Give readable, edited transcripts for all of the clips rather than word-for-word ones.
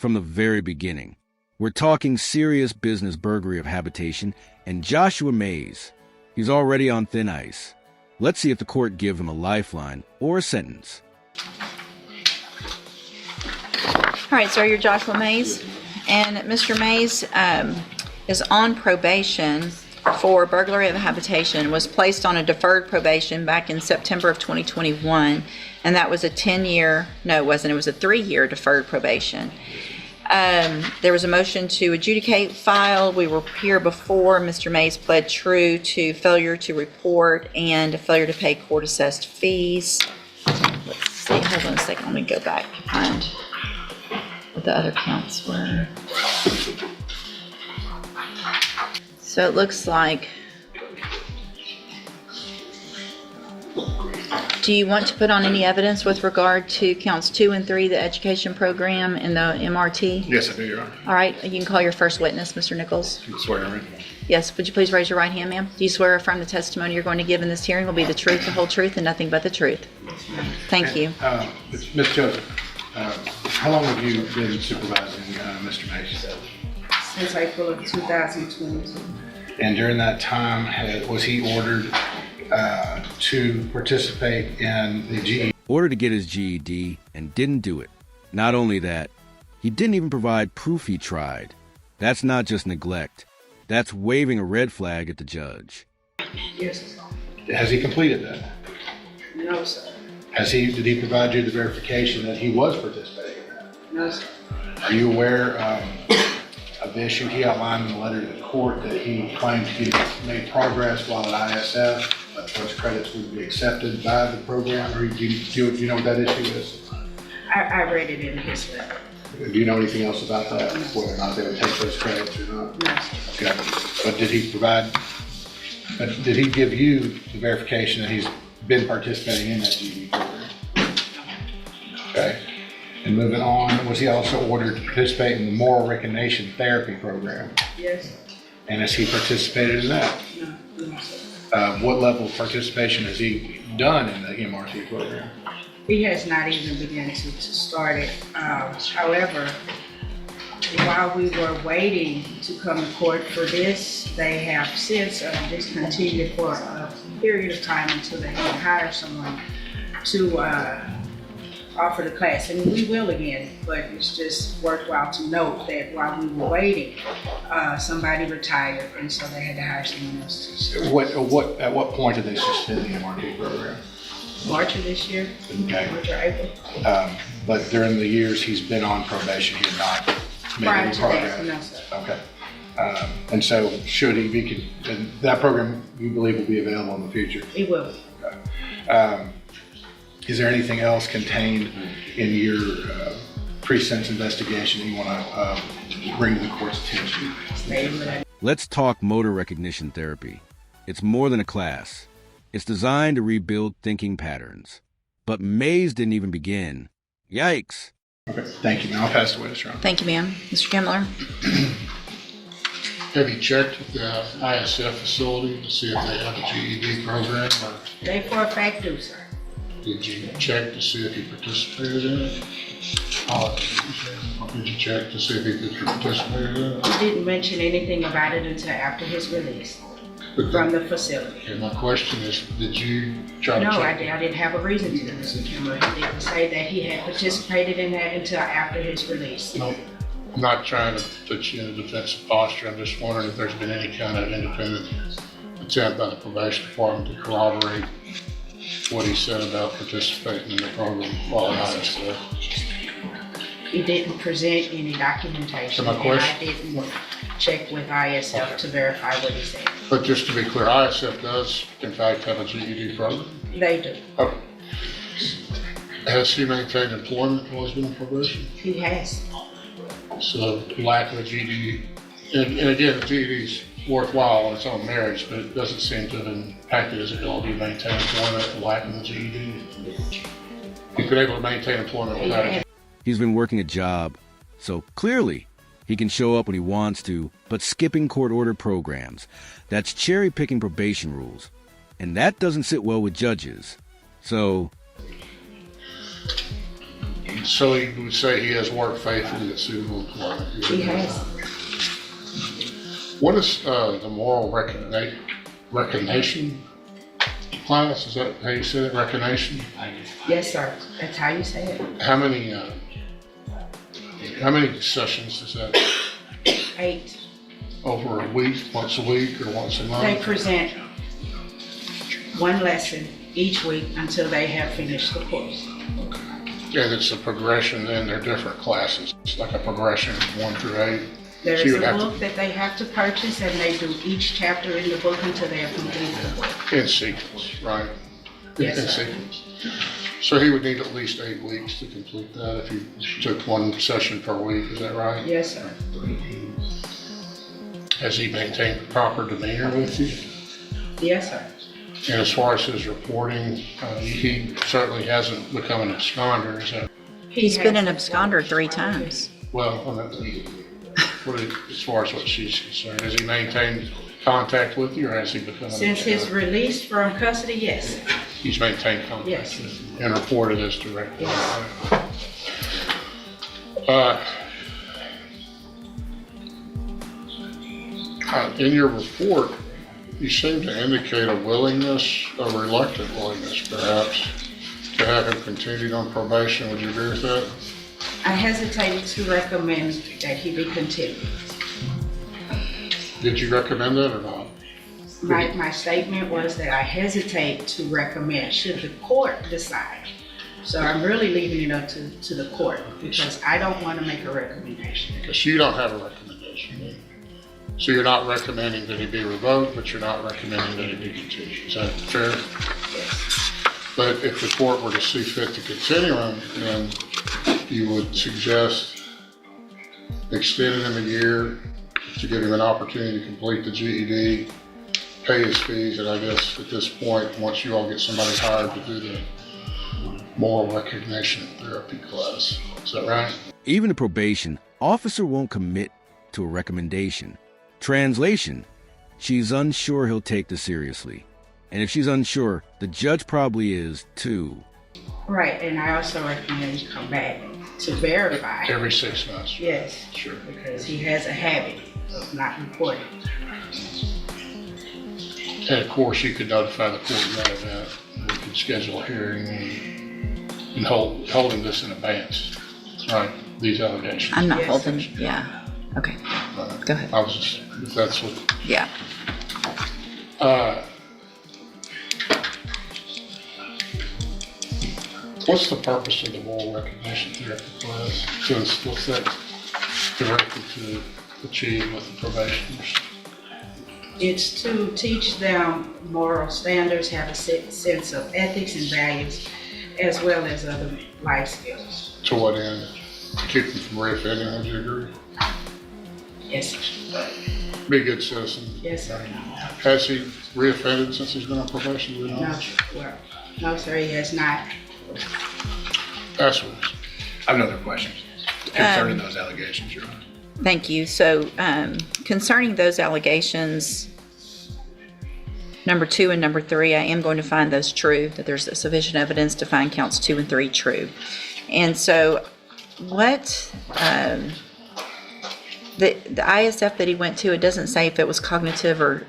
from the very beginning. We're talking serious business burglary of habitation, and Joshua Mays, he's already on thin ice. Let's see if the court give him a lifeline or a sentence. All right, sir, you're Joshua Mays, and Mr. Mays is on probation for burglary of habitation, was placed on a deferred probation back in September of 2021, and that was a 10-year, no, it wasn't, it was a 3-year deferred probation. There was a motion to adjudicate filed. We were here before. Mr. Mays pled true to failure to report and failure to pay court-assessed fees. Let's see, hold on a second, let me go back and find what the other counts were. So it looks like, do you want to put on any evidence with regard to counts 2 and 3, the education program and the MRT? Yes, I do, Your Honor. All right, you can call your first witness, Mr. Nichols. You swear, right? Yes, would you please raise your right hand, ma'am? Do you swear or affirm the testimony you're going to give in this hearing will be the truth, the whole truth, and nothing but the truth? Thank you. Ms. Joseph, how long have you been supervising Mr. Mays? Since April of 2022. And during that time, was he ordered to participate in the GED? Ordered to get his GED and didn't do it. Not only that, he didn't even provide proof he tried. That's not just neglect. That's waving a red flag at the judge. Yes, sir. Has he completed that? No, sir. Did he provide you the verification that he was participating in that? No, sir. Are you aware of the issue he outlined in the letter to the court that he claimed he made progress while at ISF, but those credits would be accepted by the program? Or do you know what that issue is? I read it in his letter. Do you know anything else about that, whether or not they would take those credits or not? No, sir. Okay. But did he give you the verification that he's been participating in that GED program? Okay. And moving on, was he also ordered to participate in the moral recognition therapy program? Yes, sir. And has he participated in that? No, sir. What level of participation has he done in the MRT program? He has not even begun to start it. However, while we were waiting to come to court for this, they have since discontinued for a period of time until they can hire someone to offer the class. And we will again, but it's just worthwhile to note that while we were waiting, somebody retired, and so they had to hire someone else to start. At what point did they suspend the MRT program? March of this year, Okay. March or April. But during the years he's been on probation, he had not made Prior any to progress? that, no, sir. Okay. And so should he be, and that program you believe will be available in the future? It will. Okay. Is there anything else contained in your pre-sentence investigation that you want to bring to the court's attention? Let's talk motor recognition therapy. It's more than a class. It's designed to rebuild thinking patterns. But Mays didn't even begin. Yikes. Okay, thank you. Now I'll pass the witness around. Thank you, ma'am. Mr. Kimmler? Have you checked with the ISF facility to see if they have a GED program? Or They for a fact do, sir. did you check to see if he participated in it? Did you check to see if he participated in it? He didn't mention anything about it until after his release from the facility. And my question is, did you try to No, I check? didn't have a reason to, Mr. Kimmler. He didn't say that he had participated in that until after his release. No, I'm not trying to put you in a defensive posture. I'm just wondering if there's been any kind of independent attempt by the probation department to corroborate what he said about participating in the program while at ISF. He didn't present any documentation. So my question- And I didn't check with ISF to verify what he said. But just to be clear, ISF does in fact have a GED program? They do. Okay. Has he maintained employment while he's been on probation? He has. So lack of a GED, and again, the GED is worthwhile on its own merits, but it doesn't seem to have impacted his ability to maintain employment, the lack of the GED. He's been able to maintain employment without it. He's been working a job, so clearly he can show up when he wants to, but skipping court-ordered programs. That's cherry-picking probation rules, and that doesn't sit well with judges. So So he would say he has worked faithfully at suitable employment. He has. What is the moral recognition class? Is that how you say it? Recognition? Yes, sir. That's how you say it. How many sessions is that? 8. Over a week, once a week, or once a month? They present one lesson each week until they have finished the course. And it's a progression, then they're different classes. It's like a progression 1 through 8. There So is you a would have book that they have to purchase, and they do each chapter in the book until they have completed the book. In sequence, right? Yes, In sir. sequence. So he would need at least 8 weeks to complete that if he took one session per week, is that right? Yes, sir. Has he maintained proper demeanor with you? Yes, sir. And as far as his reporting, he certainly hasn't become an absconder, is that? He's been an absconder 3 times. Well, as far as what she's concerned, has he maintained contact with you, or has he become an Since his absconder? release from custody, yes. He's maintained contact Yes. with you and reported this directly. Yes. In your report, you seem to indicate a willingness, a reluctant willingness perhaps, to have him continued on probation. Would you agree with that? I hesitated to recommend that he be continued. Did you recommend that or not? My statement was that I hesitate to recommend should the court decide. So I'm really leaving it up to the court because I don't want to make a recommendation. Because you don't have a recommendation. then. So you're not recommending that he be revoked, but you're not recommending that he be continued. Is that fair? Yes. But if the court were to see fit to continue him, then you would suggest extending him a year to give him an opportunity to complete the GED, pay his fees, and I guess at this point, once you all get somebody hired to do the moral recognition therapy class. Is that right? Even the probation officer won't commit to a recommendation. Translation, she's unsure he'll take this seriously. And if she's unsure, the judge probably is too. Right, and I also recommend you come back to verify. Every 6 months. Yes. Sure. Because he has a habit of not reporting. And of course, you could notify the court of that event. We could schedule a hearing and holding this in advance, right? These allegations. I'm not Yes. holding, yeah. Okay, go ahead. I was just, if that's what, Yeah. what's the purpose of the moral recognition therapy class? Since what's that directed to achieve with the probationers? It's to teach them moral standards, have a sense of ethics and values, as well as other life skills. To what end? To keep them from reoffending, would you agree? Yes, sir. Be a good citizen. Yes, sir. Has he reoffended since he's been on probation? Do we know? No, well, no, sir, he has not. That's what. I have another question concerning those allegations, Your Honor. Thank you. So concerning those allegations, number 2 and number 3, I am going to find those true, that there's sufficient evidence to find counts 2 and 3 true. And so what, the ISF that he went to, it doesn't say if it was cognitive or,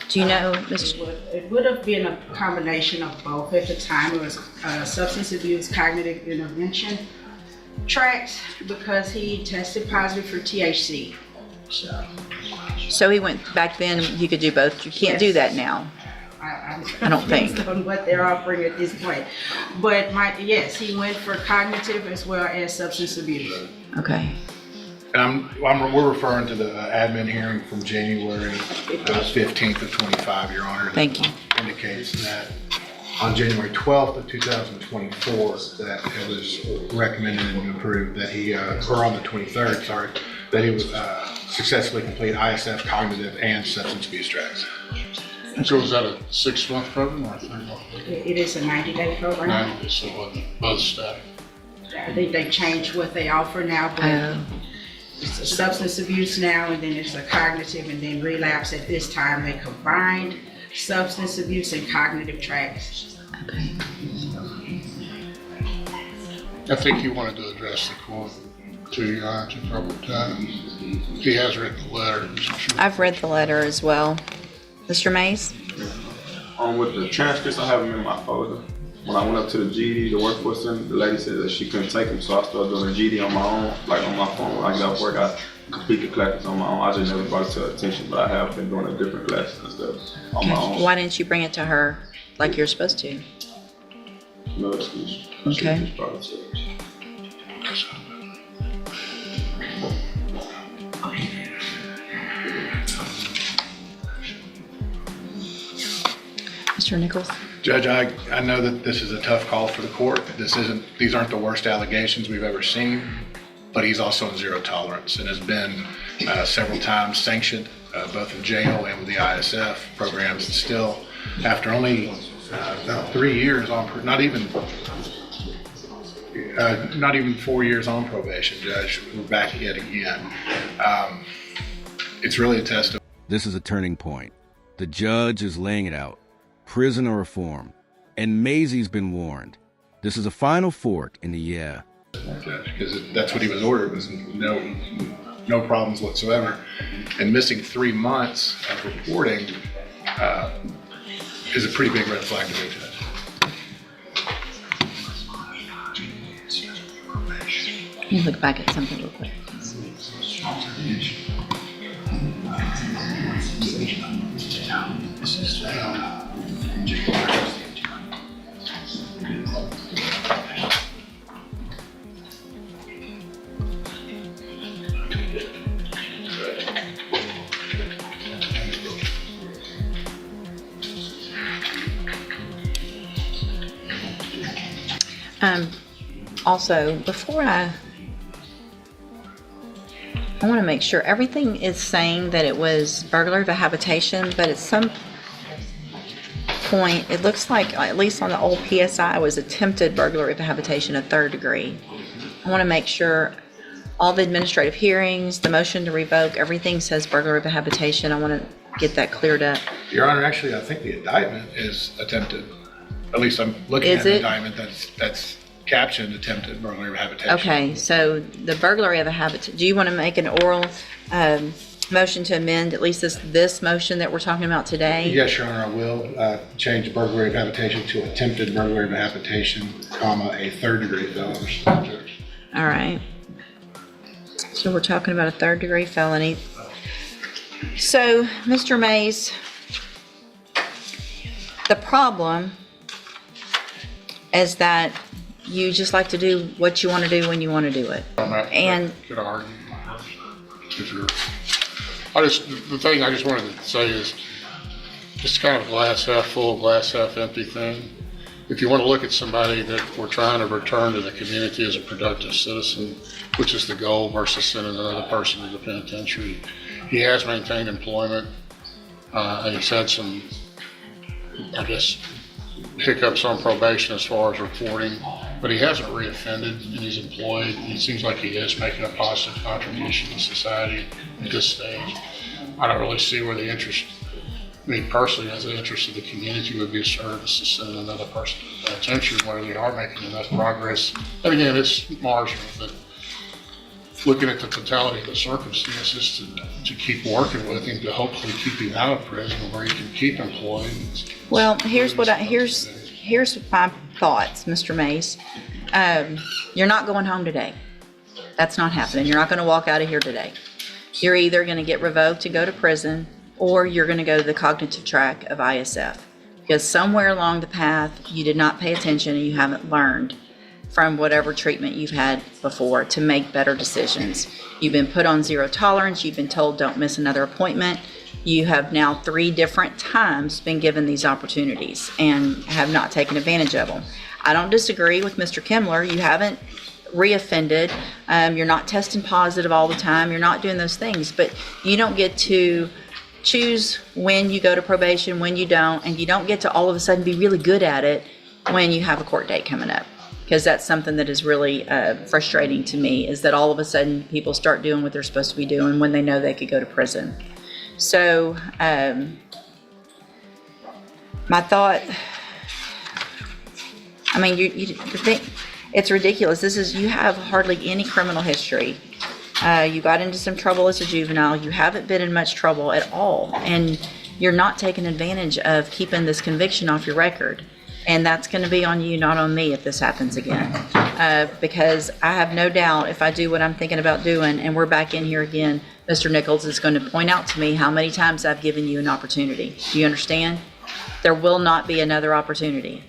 do you know, Mr.? It would have been a combination of both at the time. It was substance abuse cognitive intervention tracks because he tested positive for THC. So he went, back then, you could do both. You can't do that now. I don't think. Based on what they're offering at this point. But yes, he went for cognitive as well as substance abuse. Okay. And we're referring to the admin hearing from January 15th of 25, Your Honor. Thank you. Indicates that on January 12th of 2024, that it was recommended and approved that he, or on the 23rd, sorry, that he would successfully complete ISF cognitive and substance abuse tracks. So is that a 6-month program or a 3-month program? It is a 90-day program. 90, so it wasn't both static. I think they changed what they offer now, but it's a substance abuse now, and then it's a cognitive, and then relapse. At this time, they combined substance abuse and cognitive tracks. Okay. I think he wanted to address the court to Your Honor, to trouble time. He has written a letter. I've read the letter as well. Mr. Mays? With the transcripts, I have them in my folder. When I went up to the GD, the workforce center, the lady said that she couldn't take them, so I started doing the GD on my own, like on my phone. When I get off work, I complete the classes on my own. I just never brought it to her attention, but I have been doing a different classes and stuff on my own. Why didn't you bring it to her like you're supposed to? No excuse. Okay. Mr. Nichols? Judge, I know that this is a tough call for the court. These aren't the worst allegations we've ever seen, but he's also in zero tolerance and has been several times sanctioned, both in jail and with the ISF programs. And still, after only 3 years on, not even 4 years on probation, Judge, we're back yet again. It's really a test of. This is a turning point. The judge is laying it out. Prison or reform. And Maisie's been warned. This is a final fork in the Because that's what he was ordered, was no problems whatsoever. And missing 3 months of reporting is a pretty big red flag to me, Judge. Let me look back at something real quick. Also, before I want to make sure everything is saying that it was burglary of a habitation, but at some point, it looks like, at least on the old PSI, it was attempted burglary of a habitation, a 3rd degree. I want to make sure all the administrative hearings, the motion to revoke, everything says burglary of a habitation. I want to get that cleared up. Your Honor, actually, I think the indictment is attempted. At least I'm looking at the indictment that's captioned attempted burglary of a habitation. Okay, so the burglary of a habitation, do you want to make an oral motion to amend at least this motion that we're talking about today? Yes, Your Honor, I will change burglary of habitation to attempted burglary of a habitation, comma, a 3rd degree felony. All right. So we're talking about a 3rd degree felony. So, Mr. Mays, the problem is that you just like to do what you want to do when you want to do it. And Could I argue? The thing I just wanted to say is, it's kind of a glass half full, glass half empty thing. If you want to look at somebody that we're trying to return to the community as a productive citizen, which is the goal, versus sending another person to the penitentiary, he has maintained employment, and he's had some, I guess, hiccups on probation as far as reporting, but he hasn't reoffended and he's employed. He seems like he is making a positive contribution to society at this stage. I don't really see where the interest, me personally, as the interest of the community would be a service to send another person to the penitentiary where they are making enough progress. And again, it's marginal, but looking at the totality of the circumstances to keep working with him, to hopefully keep him out of prison where he can keep employed. well, here's my thoughts, Mr. Mays. You're not going home today. That's not happening. You're not going to walk out of here today. You're either going to get revoked and go to prison, or you're going to go to the cognitive track of ISF. Because somewhere along the path, you did not pay attention and you haven't learned from whatever treatment you've had before to make better decisions. You've been put on zero tolerance. You've been told don't miss another appointment. You have now 3 different times been given these opportunities and have not taken advantage of them. I don't disagree with Mr. Kimler. You haven't reoffended. You're not testing positive all the time. You're not doing those things, but you don't get to choose when you go to probation, when you don't, and you don't get to all of a sudden be really good at it when you have a court date coming up. Because that's something that is really frustrating to me, is that all of a sudden people start doing what they're supposed to be doing when they know they could go to prison. So, my thought, I mean, the thing, It's ridiculous. You have hardly any criminal history. You got into some trouble as a juvenile. You haven't been in much trouble at all. And you're not taking advantage of keeping this conviction off your record. And that's going to be on you, not on me, if this happens again. Because I have no doubt if I do what I'm thinking about doing and we're back in here again, Mr. Nichols is going to point out to me how many times I've given you an opportunity. Do you understand? There will not be another opportunity.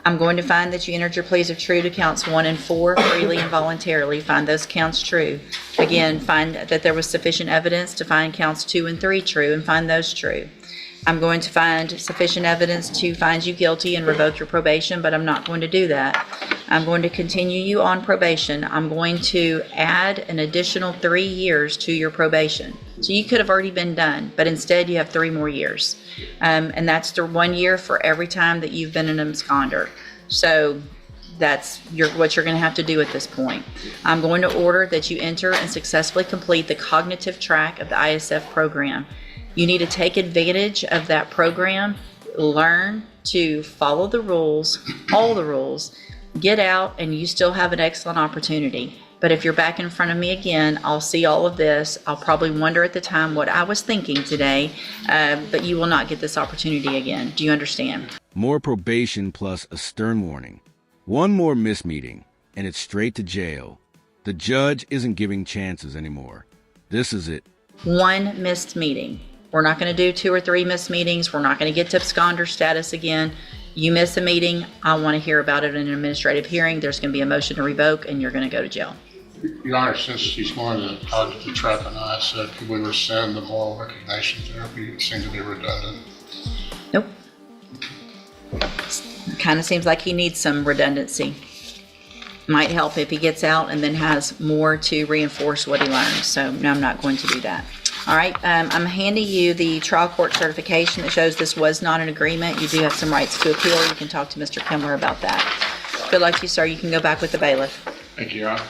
I'm going to find that you entered your pleas of true to counts 1 and 4 freely and voluntarily. Find those counts true. Again, find that there was sufficient evidence to find counts 2 and 3 true and find those true. I'm going to find sufficient evidence to find you guilty and revoke your probation, but I'm not going to do that. I'm going to continue you on probation. I'm going to add an additional 3 years to your probation. So you could have already been done, but instead you have 3 more years. And that's the 1 year for every time that you've been an absconder. So that's what you're going to have to do at this point. I'm going to order that you enter and successfully complete the cognitive track of the ISF program. You need to take advantage of that program, learn to follow the rules, all the rules, get out, and you still have an excellent opportunity. But if you're back in front of me again, I'll see all of this. I'll probably wonder at the time what I was thinking today, but you will not get this opportunity again. Do you understand? More probation plus a stern warning. One more missed meeting, and it's straight to jail. The judge isn't giving chances anymore. This is it. 1 missed meeting. We're not going to do 2 or 3 missed meetings. We're not going to get to absconder status again. You miss a meeting, I want to hear about it in an administrative hearing. There's going to be a motion to revoke, and you're going to go to jail. Your Honor, since he's going to cognitive track on ISF, could we rescind the moral recognition therapy? It seems to be redundant. Nope. Kind of seems like he needs some redundancy. Might help if he gets out and then has more to reinforce what he learned. So no, I'm not going to do that. All right, I'm handing you the trial court certification that shows this was not an agreement. You do have some rights to appeal. You can talk to Mr. Kimler about that. Good luck to you, sir. You can go back with the bailiff. Thank you, Your Honor.